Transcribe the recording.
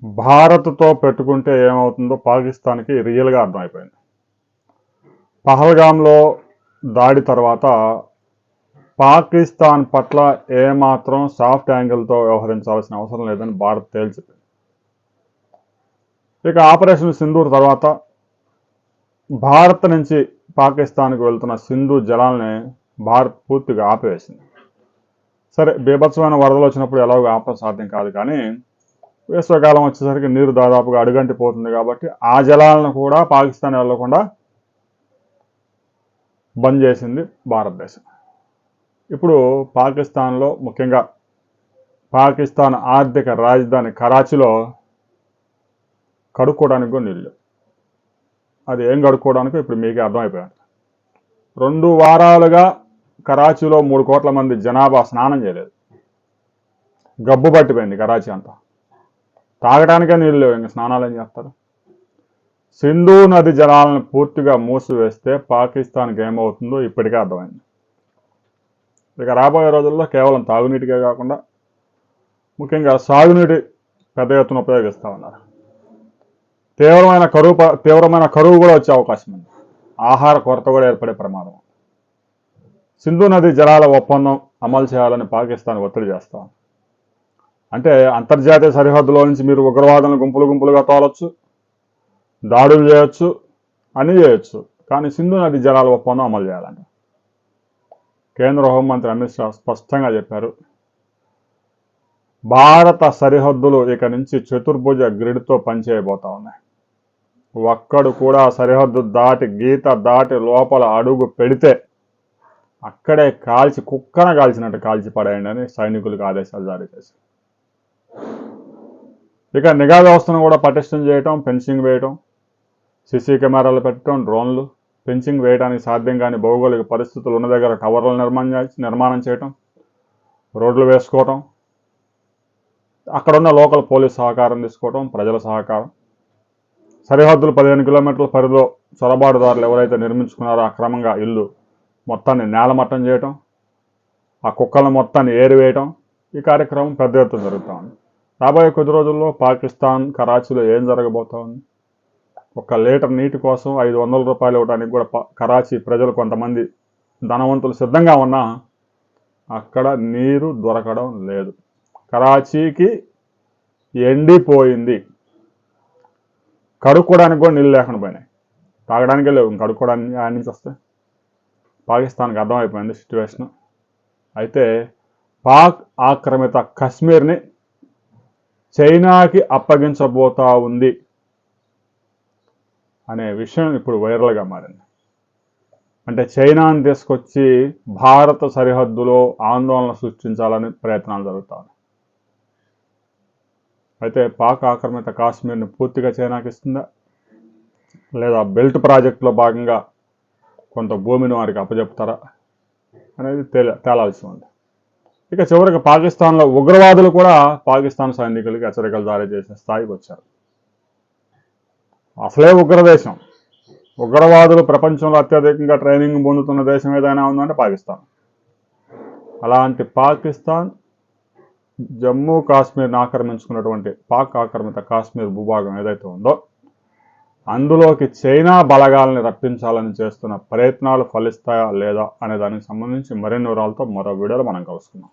భారత్తో పెట్టుకుంటే ఏమవుతుందో పాకిస్తాన్కి రియల్గా అర్థమైపోయింది. పహల్గామ్లో దాడి తర్వాత పాకిస్తాన్ పట్ల ఏమాత్రం సాఫ్ట్ యాంగిల్తో వ్యవహరించాల్సిన అవసరం లేదని భారత్ తేల్చింది. ఇక ఆపరేషన్ సింధూర్ తర్వాత భారత్ నుంచి పాకిస్తాన్కి వెళ్తున్న సింధు జలాల్ని భారత్ పూర్తిగా ఆపివేసింది. సరే, బీభత్సమైన వరదలు వచ్చినప్పుడు ఎలాగో ఆపడం సాధ్యం కాదు, కానీ వేసవికాలం వచ్చేసరికి నీరు దాదాపుగా అడుగంటిపోతుంది కాబట్టి ఆ జలాలను కూడా పాకిస్తాన్ వెళ్లకుండా బంద్ చేసింది భారతదేశం. ఇప్పుడు పాకిస్తాన్లో, ముఖ్యంగా పాకిస్తాన్ ఆర్థిక రాజధాని కరాచీలో కడుక్కోవడానికి కూడా నీళ్ళు. అది ఏం కడుక్కోవడానికో ఇప్పుడు మీకే అర్థమైపోయారు. 2 వారాలుగా కరాచీలో 3 కోట్ల మంది జనాభా స్నానం చేయలేదు. గబ్బు పట్టిపోయింది కరాచీ అంతా. తాగడానికే నీళ్ళు లేవు, ఇంకా స్నానాలు ఏం చేస్తారు? సింధు నది జలాలను పూర్తిగా మూసివేస్తే పాకిస్తాన్కి ఏమవుతుందో ఇప్పటికే అర్థమైంది. ఇక రాబోయే రోజుల్లో కేవలం తాగునీటికే కాకుండా ముఖ్యంగా సాగునీటి పెద్ద ఎత్తున ఉపయోగిస్తూ ఉన్నారు. తీవ్రమైన కరువు కూడా వచ్చే అవకాశం ఉంది. ఆహార కొరత కూడా ఏర్పడే ప్రమాదం. సింధు నది జలాల ఒప్పందం అమలు చేయాలని పాకిస్తాన్ ఒత్తిడి చేస్తాం. అంటే అంతర్జాతీయ సరిహద్దులో నుంచి మీరు ఉగ్రవాదులను గుంపులుగా తోలొచ్చు, దాడులు చేయొచ్చు, అన్నీ చేయొచ్చు, కానీ సింధు నది జలాల ఒప్పందం అమలు చేయాలంట. కేంద్ర హోంమంత్రి అమిత్ షా స్పష్టంగా చెప్పారు, భారత సరిహద్దులు ఇక నుంచి చతుర్భుజ గ్రిడ్తో పనిచేయబోతా ఉన్నాయి. ఒక్కడు కూడా సరిహద్దు గీత దాటి లోపల అడుగు పెడితే అక్కడే కుక్కన కాల్చినట్టు కాల్చి పడేయండి అని సైనికులకు ఆదేశాలు జారీ చేశారు. ఇక నిఘా వ్యవస్థను కూడా పటిష్టం చేయటం, ఫెన్సింగ్ వేయటం, సీసీ కెమెరాలు పెట్టడం, డ్రోన్లు, ఫెన్సింగ్ వేయడానికి సాధ్యం కాని భౌగోళిక పరిస్థితులు ఉన్న దగ్గర టవర్లు నిర్మాణం చేయటం, రోడ్లు వేసుకోవటం, అక్కడున్న లోకల్ పోలీస్ సహకారం తీసుకోవటం, ప్రజల సహకారం, సరిహద్దులు 15 కిలోమీటర్ల పరిధిలో చొరబాటుదారులు ఎవరైతే నిర్మించుకున్నారో అక్రమంగా ఇల్లు మొత్తాన్ని నేలమట్టం చేయటం, ఆ కుక్కలను మొత్తాన్ని ఏరివేయటం, ఈ కార్యక్రమం పెద్ద ఎత్తున జరుగుతూ ఉంది. రాబోయే కొద్ది రోజుల్లో పాకిస్తాన్ కరాచీలో ఏం జరగబోతా ఉంది? 1 లీటర్ నీటి కోసం 500 రూపాయలు ఇవ్వడానికి కూడా కరాచీ ప్రజలు కొంతమంది ధనవంతులు సిద్ధంగా ఉన్నా అక్కడ నీరు దొరకడం లేదు. కరాచీకి ఎండిపోయింది. కడుక్కోవడానికి కూడా నీళ్ళు లేకుండా పోయినాయి. తాగడానికే లేవు, కడుక్కోవడానికి ఆయన నుంచి వస్తే. పాకిస్తాన్కి అర్థమైపోయింది సిచ్యువేషన్. అయితే పాక్ ఆక్రమిత కశ్మీర్ని చైనాకి అప్పగించబోతా ఉంది అనే విషయం ఇప్పుడు వైరల్గా మారింది. అంటే చైనాను తీసుకొచ్చి భారత సరిహద్దులో ఆందోళన సృష్టించాలని ప్రయత్నాలు జరుగుతాయి. అయితే పాక్ ఆక్రమిత కాశ్మీర్ని పూర్తిగా చైనాకి ఇస్తుందా, లేదా బెల్ట్ ప్రాజెక్టులో భాగంగా కొంత భూమిని వారికి అప్పచెప్తారా అనేది తేలాల్సి ఉంది. ఇక చివరికి పాకిస్తాన్లో ఉగ్రవాదులు కూడా పాకిస్తాన్ సైనికులకి హెచ్చరికలు జారీ చేసే స్థాయికి వచ్చారు. అసలే ఉగ్రదేశం. ఉగ్రవాదులు ప్రపంచంలో అత్యధికంగా ట్రైనింగ్ పొందుతున్న దేశం ఏదైనా ఉందంటే పాకిస్తాన్. అలాంటి పాకిస్తాన్ జమ్మూ కాశ్మీర్ని ఆక్రమించుకున్నటువంటి పాక్ ఆక్రమిత కాశ్మీర్ భూభాగం ఏదైతే ఉందో అందులోకి చైనా బలగాల్ని రప్పించాలని చేస్తున్న ప్రయత్నాలు ఫలిస్తాయా లేదా అనే దానికి సంబంధించి మరిన్ని వివరాలతో మరో వీడియోలో మనం కలుసుకుందాం.